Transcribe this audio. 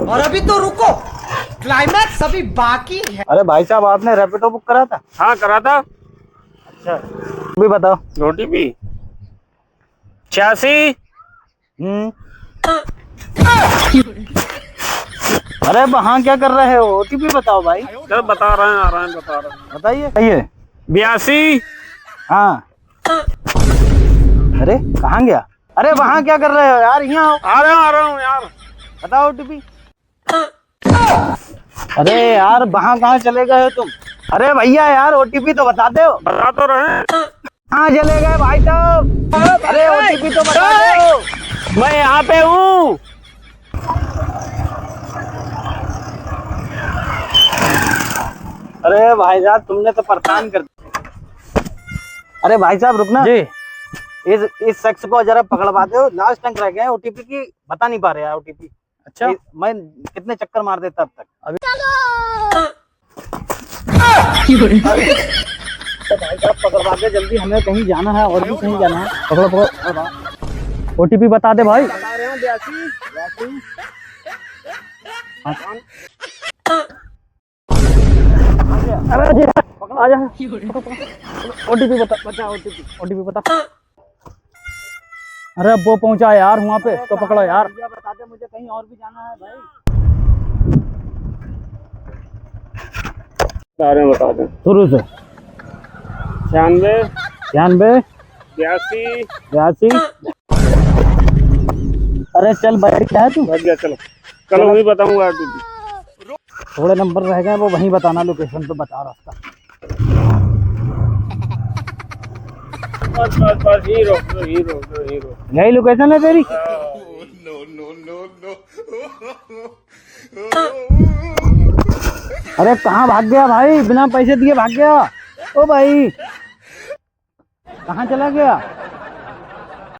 और अभी तो रुको, क्लाइमैक्स अभी बाकी है। अरे भाई साहब, आपने रैपिडो बुक करा था? हाँ करा था। अच्छा, भी बताओ। OTP 86। अरे वहाँ क्या कर रहे हो? OTP बताओ भाई। चल बता रहे हैं, आ रहे हैं, बता रहे हैं। बताइए। बताइए। 82। हाँ। अरे कहाँ गया? अरे वहाँ क्या कर रहे हो यार? यहाँ आ रहा हूँ यार। बताओ OTP। अरे यार वहाँ कहाँ चले गए हो तुम? अरे भैया यार OTP तो बता दो। बता तो रहे हैं। कहाँ चले गए भाई साहब? अरे OTP तो बता दो। मैं यहाँ पे हूँ। अरे भाई साहब, तुमने तो परेशान कर दिया। अरे भाई साहब रुकना जी, इस शख्स को जरा पकड़वाते हो। लास्ट अंक रह गए OTP की, बता नहीं पा रहे यार OTP। अच्छा, मैं कितने चक्कर मार देता अब तक। अभी तो भाई साहब पकड़वा दे जल्दी, हमें कहीं जाना है और भी कहीं जाना है। पकड़ो पकड़ो। OTP बता दे भाई। बता रहे हैं 82। अरे जी आ जा। OTP बता। OTP बता। अरे अब वो पहुंचा यार वहाँ पे, तो पकड़ो यार। बता दे, मुझे कहीं और भी जाना है भाई। बता दें शुरू से 96 92 82। 82। अरे चल बैठ क्या है तू? बैठ गया, चलो चलो वही बताऊंगा OTP। थोड़े नंबर रह गए, वो वहीं बताना। लोकेशन तो बता रास्ता। बस हीरो हीरो हीरो। यही लोकेशन है तेरी? अरे कहाँ भाग गया भाई? बिना पैसे दिए भाग गया। ओ भाई कहाँ चला गया?